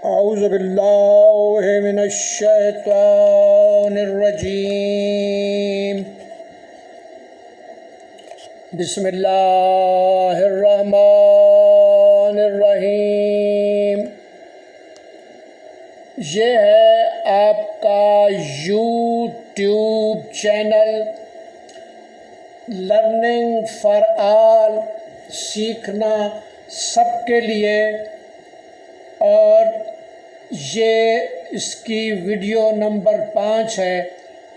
اعوذ باللہ من الشیطان الرجیم بسم اللہ الرحمن الرحیم۔ یہ ہے آپ کا YouTube channel learning for all, سیکھنا سب کے لیے، اور یہ اس کی ویڈیو نمبر 5 ہے،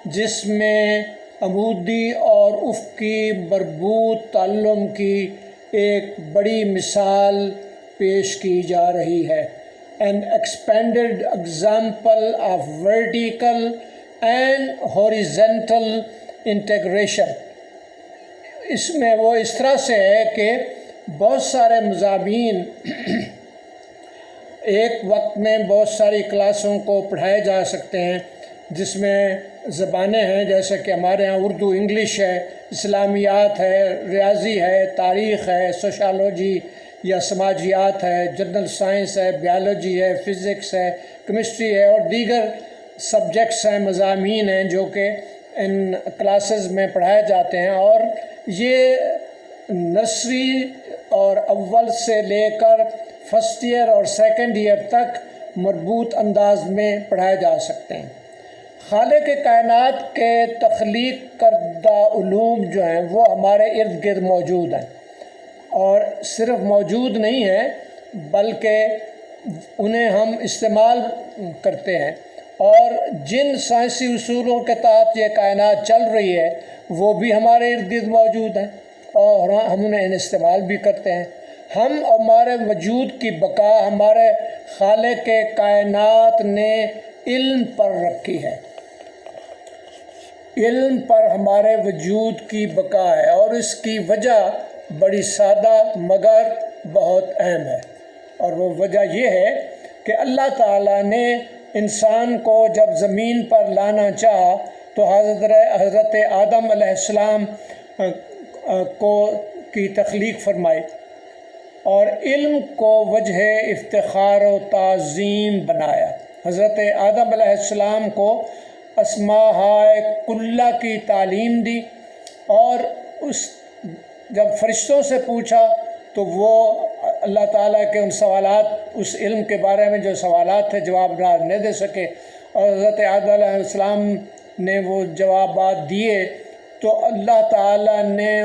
جس میں عمودی اور افقی مربوط تعلم کی ایک بڑی مثال پیش کی جا رہی ہے۔ An expanded example of vertical and horizontal integration۔ اس میں وہ اس طرح سے ہے کہ بہت سارے مضامین ایک وقت میں بہت ساری کلاسوں کو پڑھائے جا سکتے ہیں، جس میں زبانیں ہیں جیسے کہ ہمارے ہاں اردو، انگلش ہے، اسلامیات ہے، ریاضی ہے، تاریخ ہے، سوشالوجی یا سماجیات ہے، جنرل سائنس ہے، بیالوجی ہے، فزکس ہے، کیمسٹری ہے، اور دیگر سبجیکٹس ہیں، مضامین ہیں جو کہ ان کلاسز میں پڑھائے جاتے ہیں، اور یہ نرسری اور اول سے لے کر فرسٹ ایئر اور سیکنڈ ایئر تک مربوط انداز میں پڑھائے جا سکتے ہیں۔ خالق کائنات کے تخلیق کردہ علوم جو ہیں وہ ہمارے ارد گرد موجود ہیں، اور صرف موجود نہیں ہیں بلکہ انہیں ہم استعمال کرتے ہیں، اور جن سائنسی اصولوں کے تحت یہ کائنات چل رہی ہے وہ بھی ہمارے ارد گرد موجود ہیں، اور ہم انہیں استعمال بھی کرتے ہیں۔ ہم ہمارے وجود کی بقا ہمارے خالق کائنات نے علم پر رکھی ہے۔ علم پر ہمارے وجود کی بقا ہے، اور اس کی وجہ بڑی سادہ مگر بہت اہم ہے، اور وہ وجہ یہ ہے کہ اللہ تعالیٰ نے انسان کو جب زمین پر لانا چاہا تو حضرت آدم علیہ السلام کی تخلیق فرمائی، اور علم کو وجہ افتخار و تعظیم بنایا۔ حضرت آدم علیہ السلام کو اسماء کلہ کی تعلیم دی، اور جب فرشتوں سے پوچھا تو وہ اللہ تعالیٰ کے ان سوالات، اس علم کے بارے میں جو سوالات تھے، جواب نہیں دے سکے، اور حضرت آدم علیہ السلام نے وہ جوابات دیے، تو اللہ تعالیٰ نے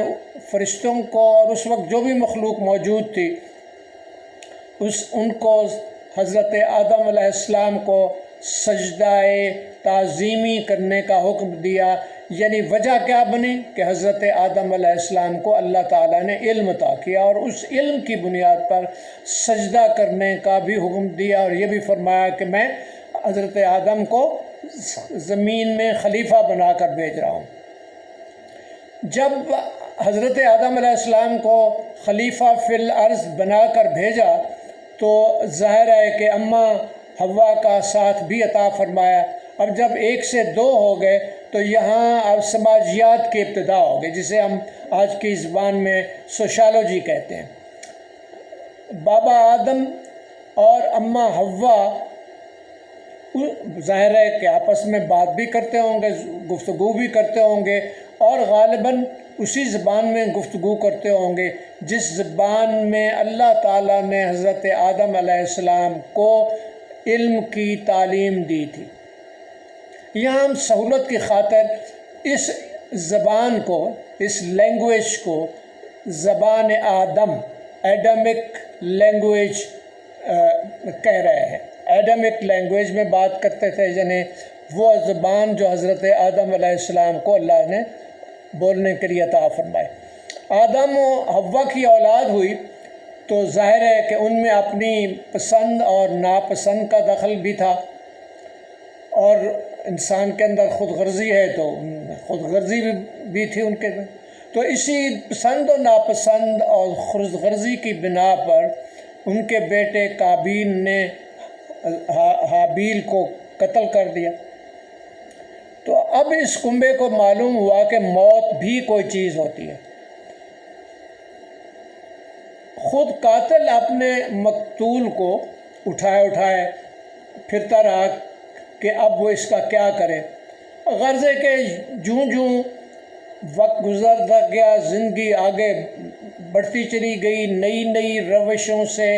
فرشتوں کو اور اس وقت جو بھی مخلوق موجود تھی ان کو، حضرت آدم علیہ السلام کو سجدہ تعظیمی کرنے کا حکم دیا۔ یعنی وجہ کیا بنی کہ حضرت آدم علیہ السلام کو اللہ تعالیٰ نے علم عطا کیا، اور اس علم کی بنیاد پر سجدہ کرنے کا بھی حکم دیا، اور یہ بھی فرمایا کہ میں حضرت آدم کو زمین میں خلیفہ بنا کر بھیج رہا ہوں۔ جب حضرت آدم علیہ السلام کو خلیفہ فی الارض بنا کر بھیجا تو ظاہر ہے کہ اماں حوا کا ساتھ بھی عطا فرمایا۔ اب جب 1 سے 2 ہو گئے تو یہاں اب سماجیات کی ابتدا ہو گئی، جسے ہم آج کی زبان میں سوشالوجی کہتے ہیں۔ بابا آدم اور اماں حوا ظاہر ہے کہ آپس میں بات بھی کرتے ہوں گے، گفتگو بھی کرتے ہوں گے، اور غالباً اسی زبان میں گفتگو کرتے ہوں گے جس زبان میں اللہ تعالیٰ نے حضرت آدم علیہ السلام کو علم کی تعلیم دی تھی۔ یہاں ہم سہولت کی خاطر اس زبان کو، اس لینگویج کو زبان آدم، ایڈمک لینگویج کہہ رہے ہیں۔ ایڈمک لینگویج میں بات کرتے تھے، یعنی وہ زبان جو حضرت آدم علیہ السلام کو اللہ نے بولنے کے لیے عطا فرمائے۔ آدم و حوا کی اولاد ہوئی تو ظاہر ہے کہ ان میں اپنی پسند اور ناپسند کا دخل بھی تھا، اور انسان کے اندر خود غرضی ہے تو خود غرضی بھی تھی ان کے اندر، تو اسی پسند و ناپسند اور خود غرضی کی بنا پر ان کے بیٹے قابیل نے حابیل کو قتل کر دیا۔ تو اب اس کنبے کو معلوم ہوا کہ موت بھی کوئی چیز ہوتی ہے۔ خود قاتل اپنے مقتول کو اٹھائے پھرتا رہا کہ اب وہ اس کا کیا کرے۔ غرض ہے کہ جوں جوں وقت گزرتا گیا، زندگی آگے بڑھتی چلی گئی، نئی نئی روشوں سے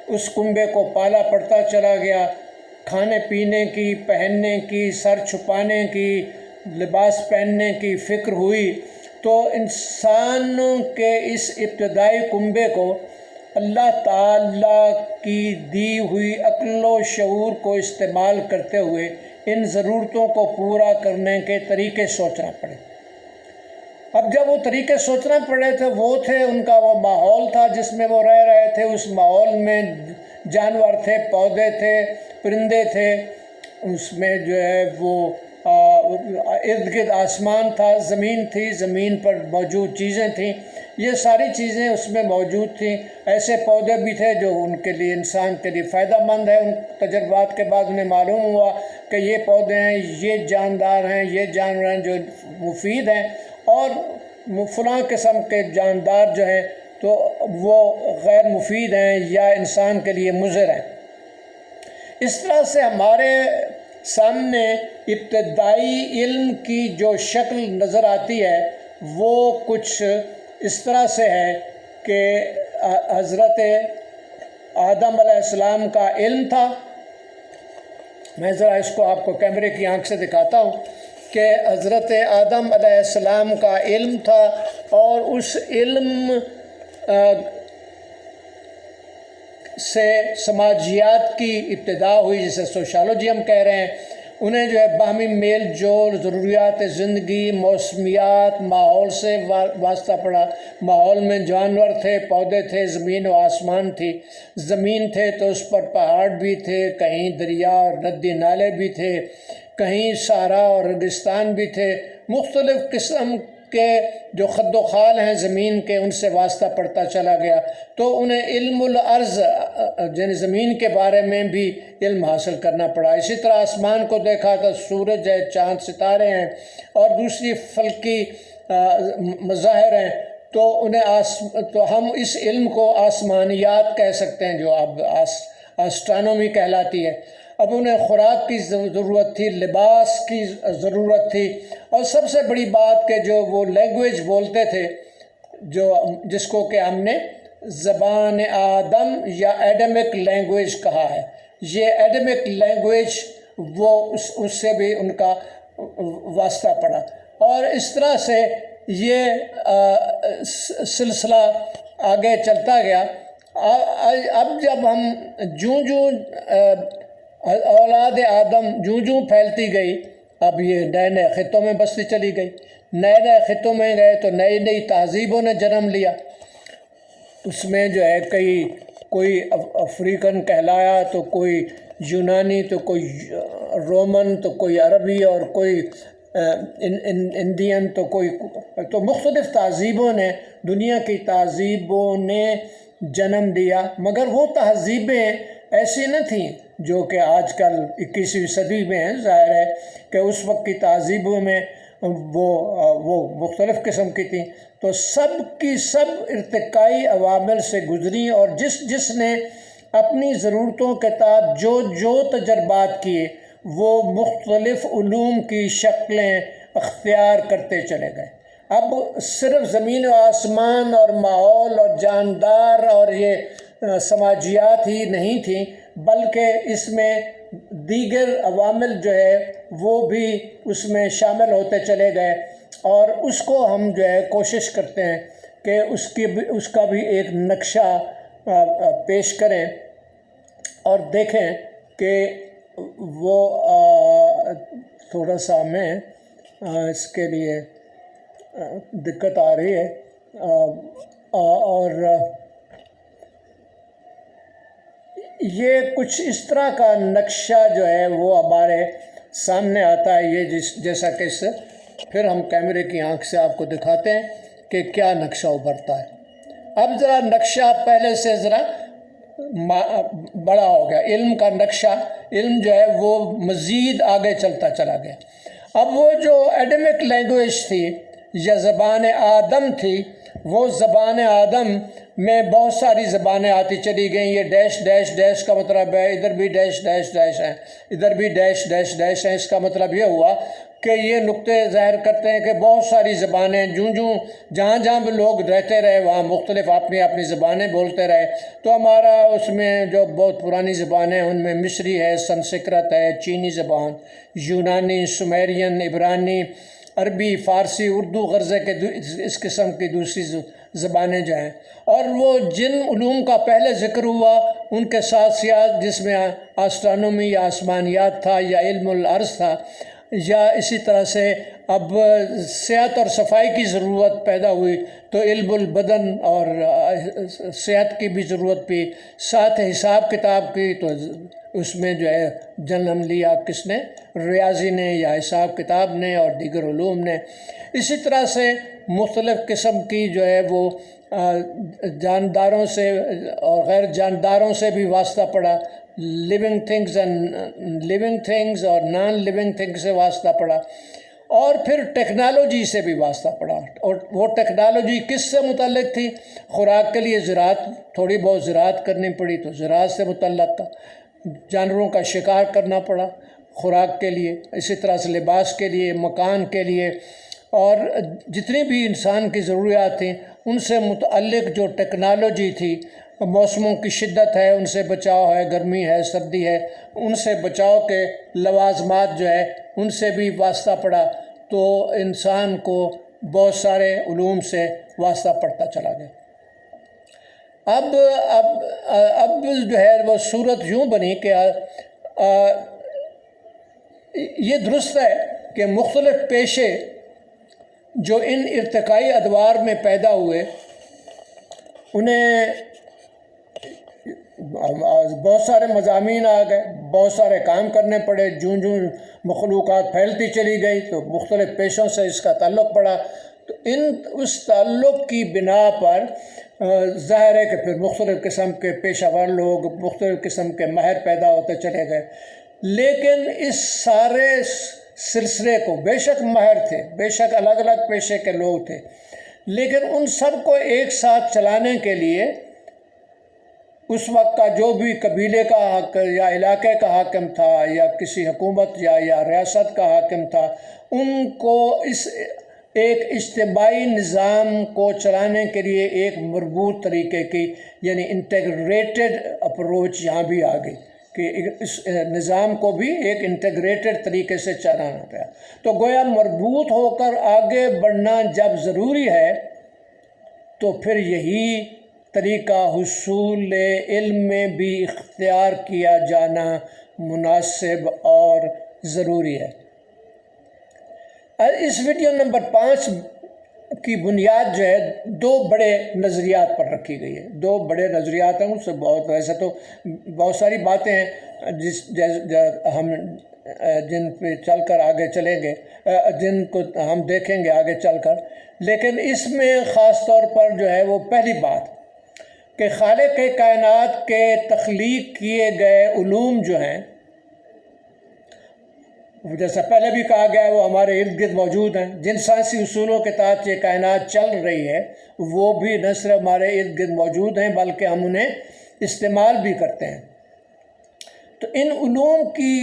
اس کنبے کو پالا پڑتا چلا گیا، کھانے پینے کی، پہننے کی، سر چھپانے کی، لباس پہننے کی فکر ہوئی، تو انسانوں کے اس ابتدائی کنبے کو اللہ تعالیٰ کی دی ہوئی عقل و شعور کو استعمال کرتے ہوئے ان ضرورتوں کو پورا کرنے کے طریقے سوچنا پڑے۔ اب جب وہ طریقے سوچنا پڑے تھے، وہ تھے ان کا وہ ماحول تھا جس میں وہ رہ رہے تھے، اس ماحول میں جانور تھے، پودے تھے، پرندے تھے، اس میں جو ہے وہ ارد گرد آسمان تھا، زمین تھی، زمین پر موجود چیزیں تھیں، یہ ساری چیزیں اس میں موجود تھیں۔ ایسے پودے بھی تھے جو ان کے لیے، انسان کے لیے فائدہ مند ہے۔ ان تجربات کے بعد انہیں معلوم ہوا کہ یہ پودے ہیں، یہ جاندار ہیں، یہ جانور ہیں جو مفید ہیں، اور فلاں قسم کے جاندار جو ہیں تو وہ غیر مفید ہیں یا انسان کے لیے مضر ہیں۔ اس طرح سے ہمارے سامنے ابتدائی علم کی جو شکل نظر آتی ہے وہ کچھ اس طرح سے ہے کہ حضرت آدم علیہ السلام کا علم تھا۔ میں ذرا اس کو آپ کو کیمرے کی آنکھ سے دکھاتا ہوں کہ حضرت آدم علیہ السلام کا علم تھا، اور اس علم سے سماجیات کی ابتدا ہوئی، جسے سوشالوجی ہم کہہ رہے ہیں۔ انہیں جو ہے باہمی میل جول، ضروریات زندگی، موسمیات، ماحول سے واسطہ پڑا۔ ماحول میں جانور تھے، پودے تھے، زمین و آسمان تھی۔ زمین تھے تو اس پر پہاڑ بھی تھے، کہیں دریا اور ندی نالے بھی تھے، کہیں صحرا اور ریگستان بھی تھے۔ مختلف قسم کے جو خد و خال ہیں زمین کے، ان سے واسطہ پڑتا چلا گیا، تو انہیں علم الارض یعنی زمین کے بارے میں بھی علم حاصل کرنا پڑا۔ اسی طرح آسمان کو دیکھا تو سورج ہے، چاند ستارے ہیں اور دوسری فلکی مظاہر ہیں، تو تو ہم اس علم کو آسمانیات کہہ سکتے ہیں، جو اب آسٹرانومی کہلاتی ہے۔ اب انہیں خوراک کی ضرورت تھی، لباس کی ضرورت تھی، اور سب سے بڑی بات کہ جو وہ لینگویج بولتے تھے، جس کو کہ ہم نے زبان آدم یا ایڈمک لینگویج کہا ہے، یہ ایڈمک لینگویج وہ اس سے بھی ان کا واسطہ پڑا، اور اس طرح سے یہ سلسلہ آگے چلتا گیا۔ اب جب ہم جوں اولاد آدم جوں پھیلتی گئی، اب یہ نئے نئے خطوں میں بستی چلی گئی، نئے نئے خطوں میں گئے تو نئی نئی تہذیبوں نے جنم لیا۔ اس میں جو ہے کوئی افریقن کہلایا، تو کوئی یونانی، تو کوئی رومن، تو کوئی عربی، اور کوئی انڈین، تو مختلف تہذیبوں نے، دنیا کی تہذیبوں نے جنم لیا، مگر وہ تہذیبیں ایسی نہ تھیں جو کہ آج کل 21ویں صدی میں ہیں۔ ظاہر ہے کہ اس وقت کی تہذیبوں میں وہ مختلف قسم کی تھیں، تو سب کی سب ارتقائی عوامل سے گزری، اور جس نے اپنی ضرورتوں کے تحت جو تجربات کیے، وہ مختلف علوم کی شکلیں اختیار کرتے چلے گئے۔ اب صرف زمین و آسمان اور ماحول اور جاندار اور یہ سماجیات ہی نہیں تھیں، بلکہ اس میں دیگر عوامل جو ہے وہ بھی اس میں شامل ہوتے چلے گئے، اور اس کو ہم جو ہے کوشش کرتے ہیں کہ اس کا بھی ایک نقشہ پیش کریں اور دیکھیں کہ وہ تھوڑا سا ہمیں اس کے لیے دقت آ رہی ہے، اور یہ کچھ اس طرح کا نقشہ جو ہے وہ ہمارے سامنے آتا ہے، یہ جیسا کہ پھر ہم کیمرے کی آنکھ سے آپ کو دکھاتے ہیں کہ کیا نقشہ ابھرتا ہے۔ اب ذرا نقشہ پہلے سے ذرا بڑا ہو گیا، علم کا نقشہ، علم جو ہے وہ مزید آگے چلتا چلا گیا۔ اب وہ جو ایڈمک لینگویج تھی یا زبان آدم تھی، وہ زبان آدم میں بہت ساری زبانیں آتی چلی گئیں. یہ ڈیش ڈیش ڈیش کا مطلب ہے ادھر بھی ڈیش ڈیش ڈیش ہے، ادھر بھی ڈیش ڈیش ڈیش ہے. اس کا مطلب یہ ہوا کہ یہ نقطے ظاہر کرتے ہیں کہ بہت ساری زبانیں جہاں جہاں بھی لوگ رہتے رہے وہاں مختلف اپنی اپنی زبانیں بولتے رہے. تو ہمارا اس میں جو بہت پرانی زبانیں ان میں مصری ہے، سنسکرت ہے، چینی زبان، یونانی، سمیرین، عبرانی، عربی، فارسی، اردو غرضے کے اس قسم کی دوسری زبانیں جو ہیں. اور وہ جن علوم کا پہلے ذکر ہوا ان کے ساتھ ساتھ جس میں آسٹرانومی یا آسمانیات تھا یا علم الارض تھا، یا اسی طرح سے اب صحت اور صفائی کی ضرورت پیدا ہوئی تو علم البدن اور صحت کی بھی ضرورت پی. ساتھ حساب کتاب کی تو اس میں جو ہے جنم لیا کس نے؟ ریاضی نے یا حساب کتاب نے اور دیگر علوم نے. اسی طرح سے مختلف قسم کی جو ہے وہ جانداروں سے اور غیر جانداروں سے بھی واسطہ پڑا. لیونگ تھنگز اور نان لیونگ تھنگز سے واسطہ پڑا. اور پھر ٹیکنالوجی سے بھی واسطہ پڑا. اور وہ ٹیکنالوجی کس سے متعلق تھی؟ خوراک کے لیے زراعت، تھوڑی بہت زراعت کرنی پڑی تو زراعت سے متعلق تھا. جانوروں کا شکار کرنا پڑا خوراک کے لیے، اسی طرح سے لباس کے لیے، مکان کے لیے، اور جتنی بھی انسان کی ضروریات تھیں ان سے متعلق جو ٹیکنالوجی تھی. موسموں کی شدت ہے ان سے بچاؤ ہے، گرمی ہے، سردی ہے، ان سے بچاؤ کے لوازمات جو ہے ان سے بھی واسطہ پڑا. تو انسان کو بہت سارے علوم سے واسطہ پڑتا چلا گیا. اب جو ہے وہ صورت یوں بنی کہ یہ درست ہے کہ مختلف پیشے جو ان ارتقائی ادوار میں پیدا ہوئے انہیں بہت سارے مضامین آ گئے، بہت سارے کام کرنے پڑے. جوں مخلوقات پھیلتی چلی گئی تو مختلف پیشوں سے اس کا تعلق پڑا. تو اس تعلق کی بنا پر ظاہر ہے کہ پھر مختلف قسم کے پیشہ ور لوگ، مختلف قسم کے ماہر پیدا ہوتے چلے گئے. لیکن اس سارے سلسلے کو بے شک ماہر تھے، بے شک الگ الگ پیشے کے لوگ تھے، لیکن ان سب کو ایک ساتھ چلانے کے لیے اس وقت کا جو بھی قبیلے کا یا علاقے کا حاکم تھا یا کسی حکومت یا ریاست کا حاکم تھا، ان کو اس ایک اجتماعی نظام کو چلانے کے لیے ایک مربوط طریقے کی یعنی انٹیگریٹڈ اپروچ یہاں بھی آ گئی کہ اس نظام کو بھی ایک انٹیگریٹڈ طریقے سے چلانا پڑا. تو گویا مربوط ہو کر آگے بڑھنا جب ضروری ہے تو پھر یہی طریقہ حصول علم میں بھی اختیار کیا جانا مناسب اور ضروری ہے. اس ویڈیو نمبر 5 کی بنیاد جو ہے 2 بڑے نظریات پر رکھی گئی ہے. 2 بڑے نظریات ہیں، اس سے ویسے تو بہت ساری باتیں ہیں ہم جن پہ چل کر آگے چلیں گے، جن کو ہم دیکھیں گے آگے چل کر. لیکن اس میں خاص طور پر جو ہے وہ پہلی بات کہ خالق کائنات کے تخلیق کیے گئے علوم جو ہیں، جیسا پہلے بھی کہا گیا ہے، وہ ہمارے ارد گرد موجود ہیں. جن سائنسی اصولوں کے تحت یہ کائنات چل رہی ہے وہ بھی نہ صرف ہمارے ارد گرد موجود ہیں بلکہ ہم انہیں استعمال بھی کرتے ہیں. تو ان علوم کی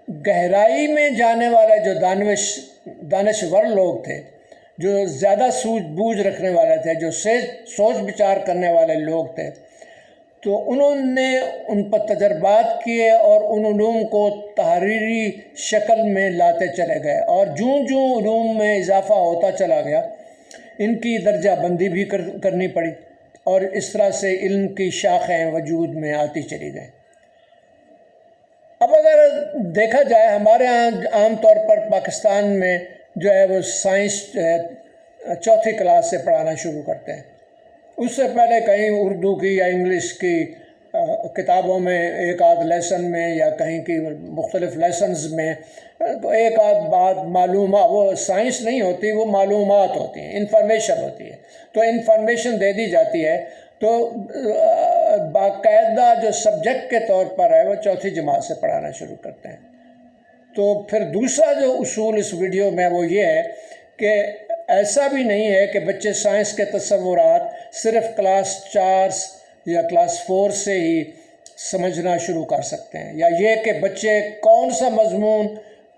گہرائی میں جانے والے جو دانشور لوگ تھے، جو زیادہ سوجھ بوجھ رکھنے والے تھے، جو سوچ بچار کرنے والے لوگ تھے، تو انہوں نے ان پر تجربات کیے اور ان علوم کو تحریری شکل میں لاتے چلے گئے. اور جوں علوم میں اضافہ ہوتا چلا گیا ان کی درجہ بندی بھی کرنی پڑی اور اس طرح سے علم کی شاخیں وجود میں آتی چلی گئیں. اب اگر دیکھا جائے ہمارے ہاں عام طور پر پاکستان میں جو ہے وہ سائنس جو ہے 4تھی کلاس سے پڑھانا شروع کرتے ہیں. اس سے پہلے کہیں اردو کی یا انگلش کی کتابوں میں ایک آدھ لیسن میں یا کہیں کی مختلف لیسنز میں ایک آدھ بات معلومات، وہ سائنس نہیں ہوتی، وہ معلومات ہوتی ہیں، انفارمیشن ہوتی ہے. تو انفارمیشن دے دی جاتی ہے. تو باقاعدہ جو سبجیکٹ کے طور پر ہے وہ 4تھی جماعت سے پڑھانا شروع کرتے ہیں. تو پھر دوسرا جو اصول اس ویڈیو میں وہ یہ ہے کہ ایسا بھی نہیں ہے کہ بچے سائنس کے تصورات صرف کلاس 4 یا کلاس 4 سے ہی سمجھنا شروع کر سکتے ہیں، یا یہ کہ بچے کون سا مضمون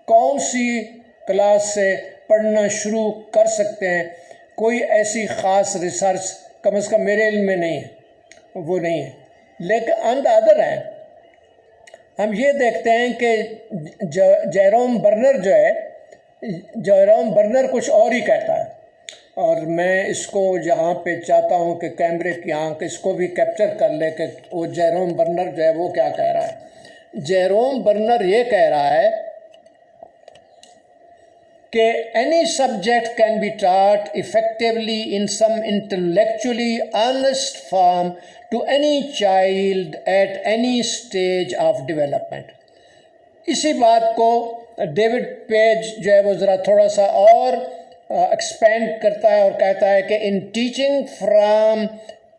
کون سی کلاس سے پڑھنا شروع کر سکتے ہیں، کوئی ایسی خاص ریسرچ کم از کم میرے علم میں نہیں ہے، وہ نہیں ہے۔ لیکن آن دا ادر ہینڈ ہم یہ دیکھتے ہیں کہ جیروم برنر کچھ اور ہی کہتا ہے، اور میں اس کو یہاں پہ چاہتا ہوں کہ کیمرے کی آنکھ اس کو بھی کیپچر کر لے کہ وہ جیروم برنر جو ہے وہ کیا کہہ رہا ہے۔ جیروم برنر یہ کہہ رہا ہے کہ any subject can be taught effectively in some intellectually honest form to any child at any stage of development۔ اسی بات کو ڈیوڈ پیج جو ہے وہ ذرا تھوڑا سا اور ایکسپینڈ کرتا ہے اور کہتا ہے کہ ان ٹیچنگ فرام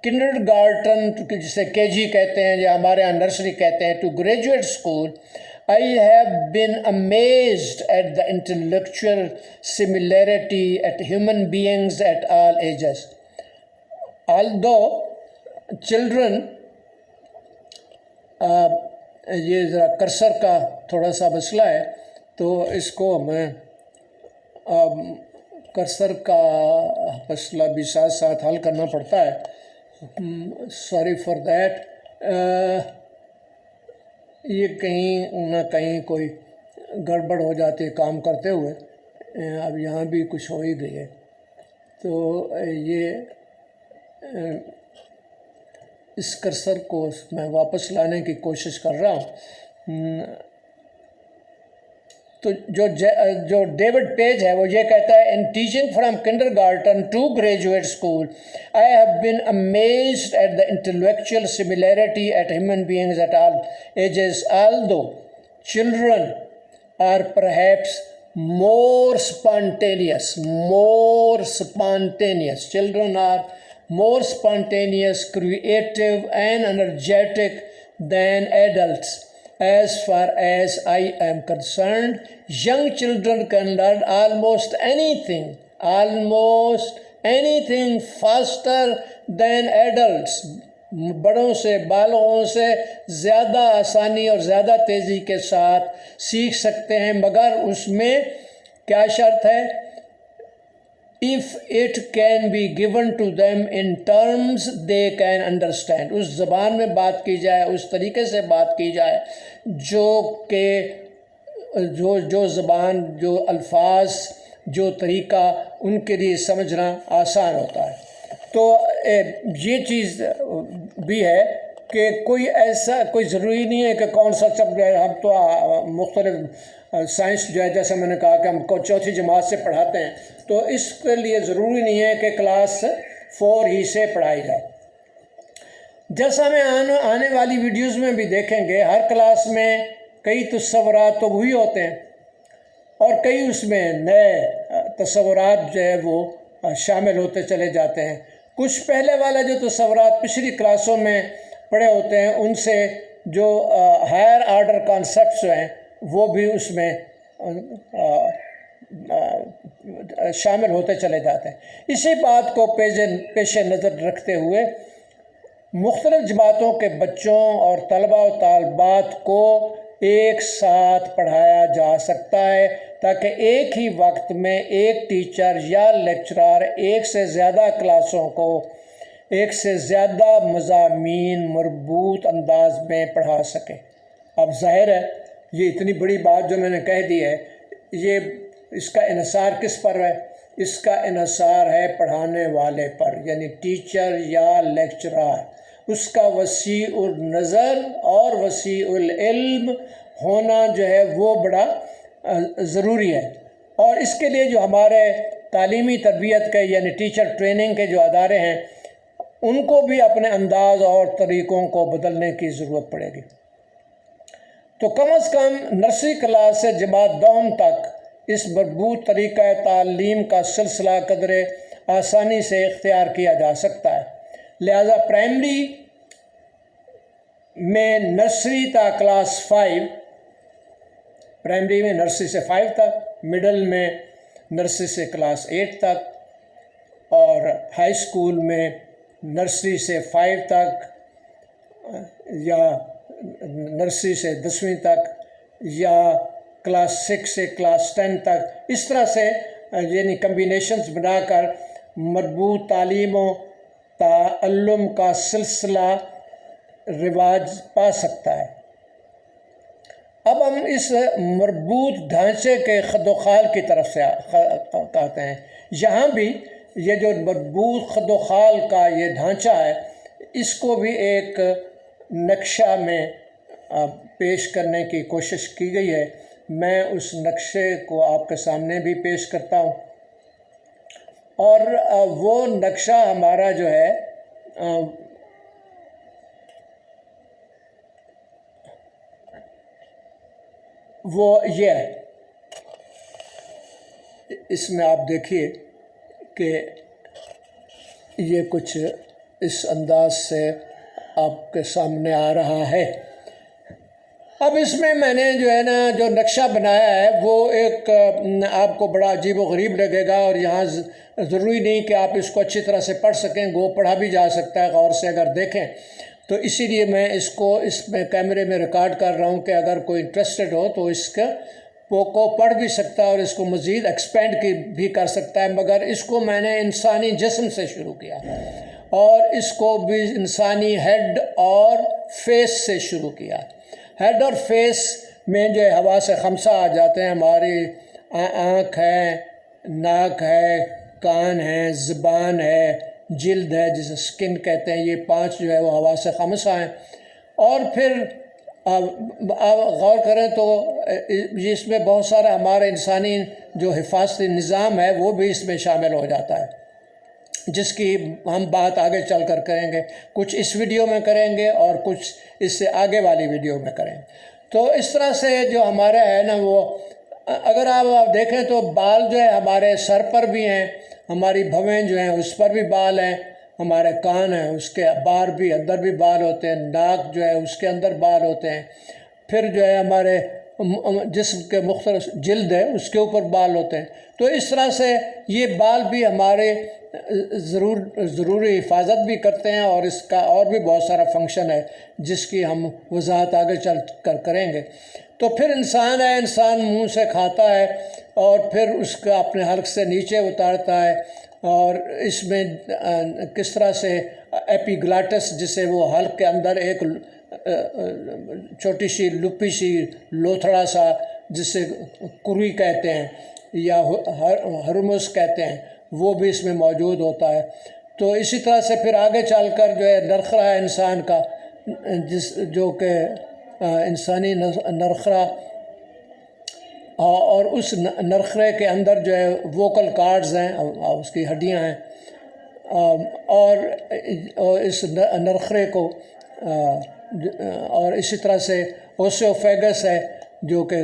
کنڈر گارٹن، جسے کے جی کہتے ہیں یا ہمارے یہاں نرسری کہتے ہیں، to graduate school, I have been amazed at the intellectual similarity at human beings at all ages. Although children یہ ذرا کرسر کا تھوڑا سا مسئلہ ہے تو اس کو میں کرسر کا مسئلہ بھی ساتھ ساتھ حل کرنا پڑتا ہے، سوری فار دیٹ۔ یہ کہیں نہ کہیں کوئی گڑبڑ ہو جاتی ہے کام کرتے ہوئے، اب یہاں بھی کچھ ہو ہی گئی ہے، تو یہ اس کرسر کو میں واپس لانے کی کوشش کر رہا ہوں۔ تو جو ڈیوڈ پیج ہے وہ یہ کہتا ہے، in teaching from kindergarten to graduate school I have been amazed at the intellectual similarity at human beings at all ages although children are perhaps more spontaneous, children are more spontaneous, creative and energetic than adults. As far as I am concerned, young children can learn almost anything faster than adults. بڑوں سے، بالغوں سے زیادہ آسانی اور زیادہ تیزی کے ساتھ سیکھ سکتے ہیں، مگر اس میں کیا شرط ہے؟ if it can be given to them in terms they can understand، اس زبان میں بات کی جائے، اس طریقے سے بات کی جائے جو کہ جو زبان، جو الفاظ، جو طریقہ ان کے لیے سمجھنا آسان ہوتا ہے۔ تو یہ چیز بھی ہے کہ کوئی ضروری نہیں ہے کہ کون سا ہم تو مختلف سائنس جو ہے، جیسے میں نے کہا کہ ہم کو چوتھی جماعت سے پڑھاتے ہیں، تو اس کے لیے ضروری نہیں ہے کہ کلاس 4 ہی سے پڑھائی جائے۔ جیسا ہمیں آنے والی ویڈیوز میں بھی دیکھیں گے، ہر کلاس میں کئی تصورات تو وہی ہوتے ہیں اور کئی اس میں نئے تصورات جو ہے وہ شامل ہوتے چلے جاتے ہیں۔ کچھ پہلے والے جو تصورات پچھلی کلاسوں میں پڑھے ہوتے ہیں، ان سے جو ہائر آرڈر کانسیپٹس ہیں وہ بھی اس میں شامل ہوتے چلے جاتے ہیں۔ اسی بات کو پیش نظر رکھتے ہوئے مختلف جماعتوں کے بچوں اور طلباء و طالبات کو ایک ساتھ پڑھایا جا سکتا ہے تاکہ ایک ہی وقت میں ایک ٹیچر یا لیکچرر ایک سے زیادہ کلاسوں کو ایک سے زیادہ مضامین مربوط انداز میں پڑھا سکے۔ اب ظاہر ہے یہ اتنی بڑی بات جو میں نے کہہ دی ہے، اس کا انحصار کس پر ہے؟ اس کا انحصار ہے پڑھانے والے پر، یعنی ٹیچر یا لیکچرر۔ اس کا وسیع النظر اور وسیع العلم ہونا جو ہے وہ بڑا ضروری ہے، اور اس کے لیے جو ہمارے تعلیمی تربیت کے یعنی ٹیچر ٹریننگ کے جو ادارے ہیں ان کو بھی اپنے انداز اور طریقوں کو بدلنے کی ضرورت پڑے گی۔ تو کم از کم نرسری کلاس سے جماعت دوم تک اس مربوط طریقہ تعلیم کا سلسلہ قدر آسانی سے اختیار کیا جا سکتا ہے۔ لہذا پرائمری میں نرسری تا کلاس 5، پرائمری میں نرسری سے 5 تک، مڈل میں نرسری سے کلاس 8 تک، اور ہائی اسکول میں نرسری سے 5 تک یا نرسری سے 10ویں تک یا کلاس 6 سے کلاس 10 تک، اس طرح سے یعنی کمبینیشنز بنا کر مربوط تعلیم و تعلم کا سلسلہ رواج پا سکتا ہے۔ اب ہم اس مربوط ڈھانچے کے خد و خال کی طرف سے آتے ہیں۔ یہاں بھی یہ جو مربوط خد و خال کا یہ ڈھانچہ ہے، اس کو بھی ایک نقشہ میں پیش کرنے کی کوشش کی گئی ہے۔ میں اس نقشے کو آپ کے سامنے بھی پیش کرتا ہوں، اور وہ نقشہ ہمارا جو ہے وہ یہ ہے۔ اس میں آپ دیکھیے کہ یہ کچھ اس انداز سے آپ کے سامنے آ رہا ہے۔ اب اس میں نے جو ہے نا جو نقشہ بنایا ہے وہ ایک آپ کو بڑا عجیب و غریب لگے گا، اور یہاں ضروری نہیں کہ آپ اس کو اچھی طرح سے پڑھ سکیں، وہ پڑھا بھی جا سکتا ہے غور سے اگر دیکھیں تو۔ اسی لیے میں اس کو اس میں کیمرے میں ریکارڈ کر رہا ہوں کہ اگر کوئی انٹرسٹڈ ہو تو اس کو پڑھ بھی سکتا ہے اور اس کو مزید ایکسپینڈ بھی کر سکتا ہے۔ مگر اس کو میں نے انسانی جسم سے شروع کیا، اور اس کو بھی انسانی ہیڈ اور فیس سے شروع کیا۔ ہیڈ اور فیس میں جو حواس خمسہ آ جاتے ہیں، ہماری آنکھ ہے، ناک ہے، کان ہے، زبان ہے، جلد ہے جسے سکن کہتے ہیں، یہ 5 جو ہے وہ حواس خمسہ ہیں۔ اور پھر آپ غور کریں تو اس میں بہت سارا ہمارا انسانی جو حفاظتی نظام ہے وہ بھی اس میں شامل ہو جاتا ہے، جس کی ہم بات آگے چل کر کریں گے، کچھ اس ویڈیو میں کریں گے اور کچھ اس سے آگے والی ویڈیو میں کریں گے۔ تو اس طرح سے جو ہمارا ہے نا وہ اگر آپ دیکھیں تو بال جو ہے ہمارے سر پر بھی ہیں، ہماری بھویں جو ہیں اس پر بھی بال ہیں، ہمارے کان ہیں اس کے باہر بھی اندر بھی بال ہوتے ہیں، ناک جو ہے اس کے اندر بال ہوتے ہیں، پھر جو ہے ہمارے جسم کے مختلف جلد ہے اس کے اوپر بال ہوتے ہیں۔ تو اس طرح سے یہ بال بھی ہمارے ضروری حفاظت بھی کرتے ہیں، اور اس کا اور بھی بہت سارا فنکشن ہے جس کی ہم وضاحت آگے چل کر کریں گے۔ تو پھر انسان ہے، انسان منہ سے کھاتا ہے اور پھر اس کا اپنے حلق سے نیچے اتارتا ہے، اور اس میں کس طرح سے ایپیگلاٹس جسے وہ حلق کے اندر ایک چھوٹی سی لپی سی لوتھڑا سا جسے کروی کہتے ہیں یا ہرمس کہتے ہیں، وہ بھی اس میں موجود ہوتا ہے۔ تو اسی طرح سے پھر آگے چل کر جو ہے نرخرا ہے انسان کا، جو کہ انسانی نرخرا، اور اس نرخرے کے اندر جو ہے ووکل کارڈز ہیں، اس کی ہڈیاں ہیں، اور اس نرخرے کو اور اسی طرح سے اوسیوفیگس ہے جو کہ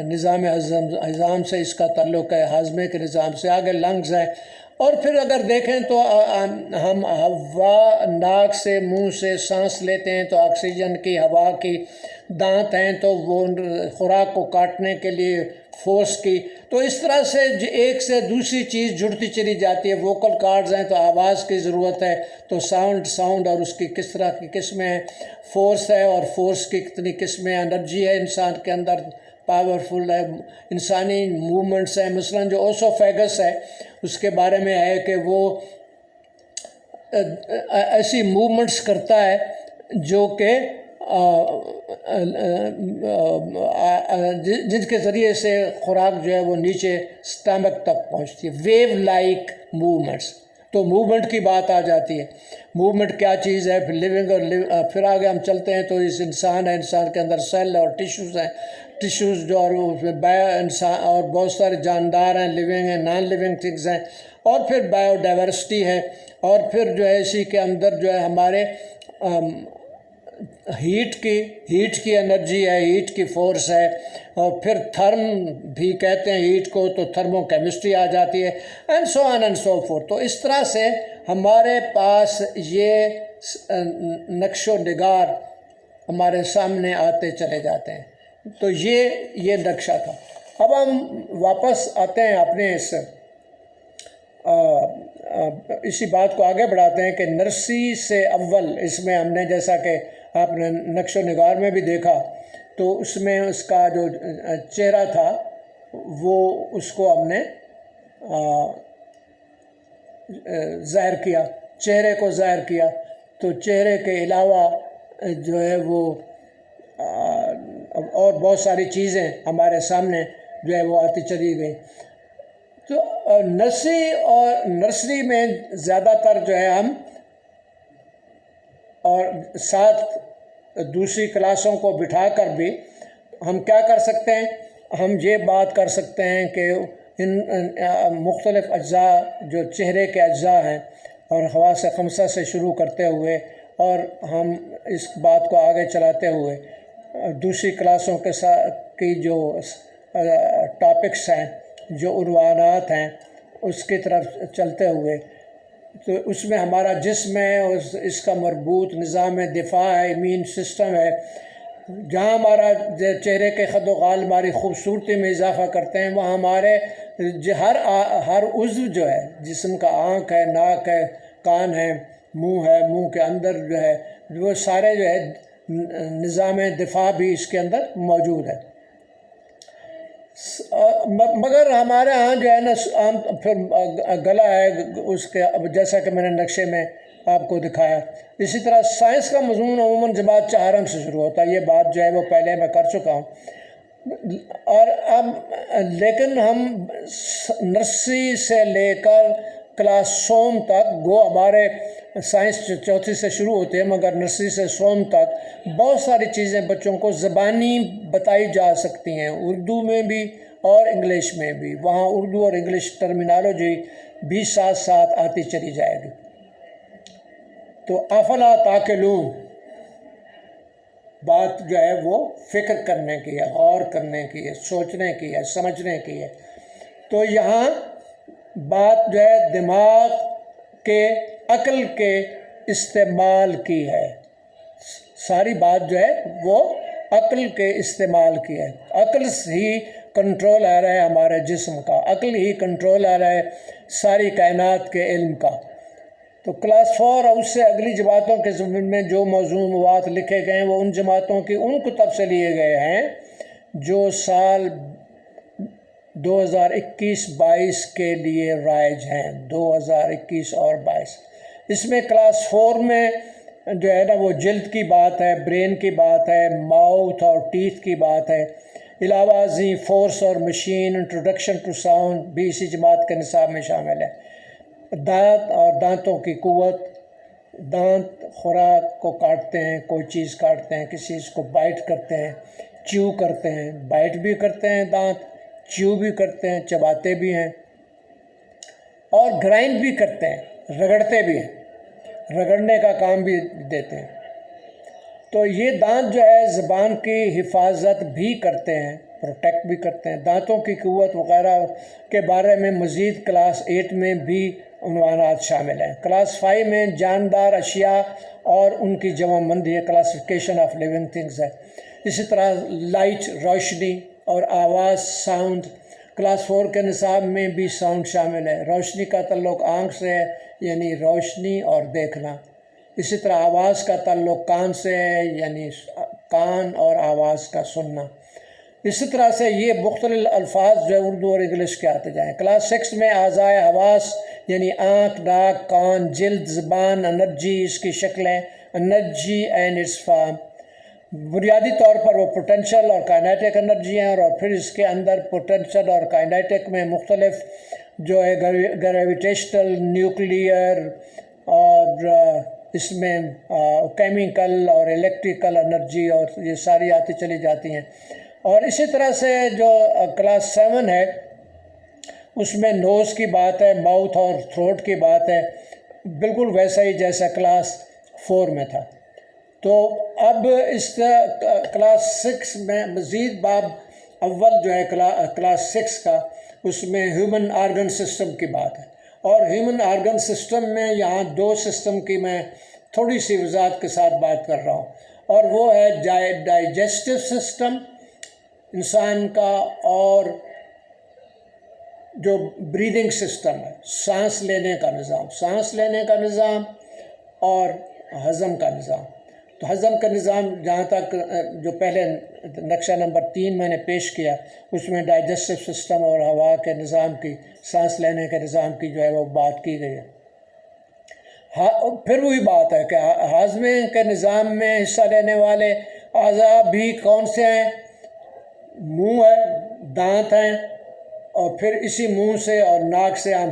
نظام ہضم سے اس کا تعلق ہے، ہاضمے کے نظام سے۔ آگے لنگز ہیں، اور پھر اگر دیکھیں تو ہم ہوا ناک سے منہ سے سانس لیتے ہیں تو آکسیجن کی ہوا کی، دانت ہیں تو وہ خوراک کو کاٹنے کے لیے فورس کی۔ تو اس طرح سے ایک سے دوسری چیز جڑتی چلی جاتی ہے۔ ووکل کارڈز ہیں تو آواز کی ضرورت ہے، تو ساؤنڈ اور اس کی کس طرح کی قسمیں ہیں، فورس ہے اور فورس کی کتنی قسمیں، انرجی ہے انسان کے اندر پاورفل ہے، انسانی موومنٹس ہیں۔ مثلا جو اوسوفیگس ہے اس کے بارے میں ہے کہ وہ ایسی موومنٹس کرتا ہے جو کہ جن کے ذریعے سے خوراک جو ہے وہ نیچے سٹمک تک پہنچتی ہے، ویو لائک موومنٹس۔ تو موومنٹ کی بات آ جاتی ہے، موومنٹ کیا چیز ہے، پھر لیونگ، اور پھر آگے ہم چلتے ہیں تو اس انسان ہے، انسان کے اندر سیل اور ٹیشوز ہیں، ٹیشوز جو اور انسان اور بہت سارے جاندار ہیں، لیونگ ہیں، نان لیونگ تھنگز ہیں، اور پھر بایو ڈائیورسٹی ہے، اور پھر جو ہے اسی کے اندر جو ہے ہمارے ہیٹ کی انرجی ہے، ہیٹ کی فورس ہے، اور پھر تھرم بھی کہتے ہیں ہیٹ کو، تو تھرمو کیمسٹری آ جاتی ہے، and so on and so forth. تو اس طرح سے ہمارے پاس یہ نقش و نگار ہمارے سامنے آتے چلے جاتے ہیں۔ تو یہ نقشہ تھا۔ اب ہم واپس آتے ہیں اپنے اس اسی بات کو آگے بڑھاتے ہیں کہ نرسری سے اول اس میں ہم نے جیسا کہ آپ نے نقش و نگار میں بھی دیکھا تو اس میں اس کا جو چہرہ تھا وہ اس کو ہم نے ظاہر کیا، چہرے کو ظاہر کیا، تو چہرے کے علاوہ جو ہے وہ اور بہت ساری چیزیں ہمارے سامنے جو ہے وہ آتی چلی گئی۔ تو نرسری میں زیادہ تر جو ہے ہم اور ساتھ دوسری کلاسوں کو بٹھا کر بھی ہم کیا کر سکتے ہیں، ہم یہ بات کر سکتے ہیں کہ ان مختلف اجزاء جو چہرے کے اجزاء ہیں اور حواس خمسہ سے شروع کرتے ہوئے اور ہم اس بات کو آگے چلاتے ہوئے دوسری کلاسوں کے ساتھ کی جو ٹاپکس ہیں، جو عنوانات ہیں، اس کی طرف چلتے ہوئے تو اس میں ہمارا جسم ہے، اس کا مربوط نظام دفاع ہے، امیون سسٹم ہے، جہاں ہمارا چہرے کے خد و خال ہماری خوبصورتی میں اضافہ کرتے ہیں، وہاں ہمارے ہر عضو جو ہے جسم کا، آنکھ ہے، ناک ہے، کان ہے، منہ ہے، منہ کے اندر جو ہے وہ سارے جو ہے نظام دفاع بھی اس کے اندر موجود ہے۔ مگر ہمارے ہاں جو ہے نا پھر گلا ہے اس کے، جیسا کہ میں نے نقشے میں آپ کو دکھایا۔ اسی طرح سائنس کا مضمون عموماً جماعت چہارم سے شروع ہوتا ہے، یہ بات جو ہے وہ پہلے میں کر چکا ہوں، اور اب لیکن ہم نرسری سے لے کر کلاس سوم تک، گو ہمارے سائنس چوتھی سے شروع ہوتے ہیں مگر نرسری سے سوم تک بہت ساری چیزیں بچوں کو زبانی بتائی جا سکتی ہیں، اردو میں بھی اور انگلش میں بھی، وہاں اردو اور انگلش ٹرمینالوجی بھی ساتھ ساتھ آتی چلی جائے گی۔ تو افلا تاکلون بات جو ہے وہ فکر کرنے کی ہے، غور کرنے کی ہے، سوچنے کی ہے، سمجھنے کی ہے۔ تو یہاں بات جو ہے دماغ کے، عقل کے استعمال کی ہے، ساری بات جو ہے وہ عقل کے استعمال کی ہے۔ عقل ہی کنٹرول آ رہا ہے ہمارے جسم کا، عقل ہی کنٹرول آ رہا ہے ساری کائنات کے علم کا۔ تو کلاس 4 اور اس سے اگلی جماعتوں کے ضمن میں جو موضوعات لکھے گئے ہیں وہ ان جماعتوں کی ان کتب سے لیے گئے ہیں جو سال 2021-22 کے لیے رائج ہیں، 2021 اور 22۔ اس میں کلاس 4 میں جو ہے نا وہ جلد کی بات ہے، برین کی بات ہے، ماؤتھ اور ٹیتھ کی بات ہے، علاوہ ازیں فورس اور مشین، انٹروڈکشن ٹو ساؤنڈ بھی اسی جماعت کے نصاب میں شامل ہے۔ دانت اور دانتوں کی قوت، دانت خوراک کو کاٹتے ہیں، کوئی چیز کاٹتے ہیں، کسی چیز کو بائٹ کرتے ہیں، چیو کرتے ہیں، بائٹ بھی کرتے ہیں دانت، چیو بھی کرتے ہیں، چباتے بھی ہیں، اور گرائنڈ بھی کرتے ہیں، رگڑتے بھی ہیں، رگڑنے کا کام بھی دیتے ہیں۔ تو یہ دانت جو ہے زبان کی حفاظت بھی کرتے ہیں، پروٹیکٹ بھی کرتے ہیں۔ دانتوں کی قوت وغیرہ کے بارے میں مزید کلاس 8 میں بھی عنوانات شامل ہیں۔ کلاس 5 میں جاندار اشیاء اور ان کی جمع بندی ہے، کلاسیفیکیشن آف لیونگ تھنگز ہے۔ اسی طرح لائٹ، روشنی اور آواز، ساؤنڈ۔ کلاس 4 کے نصاب میں بھی ساؤنڈ شامل ہے۔ روشنی کا تعلق آنکھ سے ہے، یعنی روشنی اور دیکھنا۔ اسی طرح آواز کا تعلق کان سے ہے، یعنی کان اور آواز کا سننا۔ اسی طرح سے یہ مختلف الفاظ جو ہے اردو اور انگلش کے آتے جائیں۔ کلاس 6 میں اعضائے حواس یعنی آنکھ، ناک، کان، جلد، زبان، انرجی، اس کی شکلیں، انرجی اینڈ اٹس فارم۔ بنیادی طور پر وہ پوٹینشل اور کائنیٹک انرجی ہیں، اور پھر اس کے اندر پوٹینشل اور کائنیٹک میں مختلف جو ہے گریویٹیشنل، نیوکلیئر اور اس میں کیمیکل اور الیکٹریکل انرجی اور یہ ساری آتی چلی جاتی ہیں۔ اور اسی طرح سے جو کلاس 7 ہے اس میں نوز کی بات ہے، ماؤتھ اور تھروٹ کی بات ہے، بالکل ویسا ہی جیسا کلاس 4 میں تھا۔ تو اب اس کلاس 6 میں مزید باب اول جو ہے کلاس 6 کا، اس میں ہیومن آرگن سسٹم کی بات ہے، اور ہیومن آرگن سسٹم میں یہاں 2 سسٹم کی میں تھوڑی سی وضاحت کے ساتھ بات کر رہا ہوں، اور وہ ہے ڈائجسٹو سسٹم انسان کا، اور جو بریدنگ سسٹم ہے، سانس لینے کا نظام اور ہضم کا نظام. تو ہضم کا نظام جہاں تک جو پہلے نقشہ نمبر 3 میں نے پیش کیا اس میں ڈائجسٹو سسٹم اور ہوا کے نظام کی، سانس لینے کے نظام کی جو ہے وہ بات کی گئی ہے. پھر وہی بات ہے کہ ہاضمے کے نظام میں حصہ لینے والے اعضاء بھی کون سے ہیں؟ منہ ہے، دانت ہیں، اور پھر اسی منہ سے اور ناک سے ہم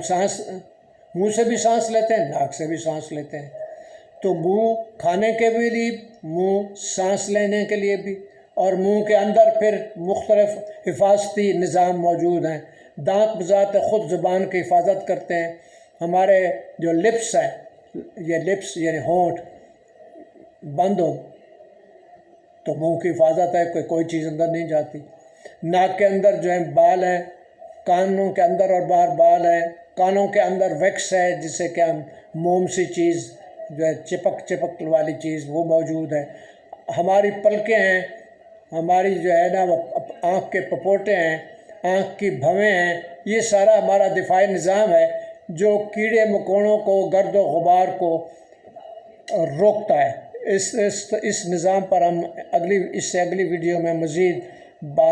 منہ سے بھی سانس لیتے ہیں، ناک سے بھی سانس لیتے ہیں. تو منہ کھانے کے بھی لیے، منہ سانس لینے کے لیے بھی، اور منہ کے اندر پھر مختلف حفاظتی نظام موجود ہیں. دانت بذات خود زبان کی حفاظت کرتے ہیں. ہمارے جو لپس ہیں، یہ لپس یعنی ہونٹ بند ہو تو منہ کی حفاظت ہے، کوئی چیز اندر نہیں جاتی. ناک کے اندر جو ہے بال ہیں، کانوں کے اندر اور باہر بال ہیں، کانوں کے اندر ویکس ہے جسے کہ ہم موم سی چیز جو ہے چپک والی چیز وہ موجود ہے. ہماری پلکیں ہیں، ہماری جو ہے نا آنکھ کے پپوٹے ہیں، آنکھ کی بھویں ہیں، یہ سارا ہمارا دفاعی نظام ہے جو کیڑے مکوڑوں کو، گرد و غبار کو روکتا ہے. اس نظام پر ہم اس سے اگلی ویڈیو میں مزید بات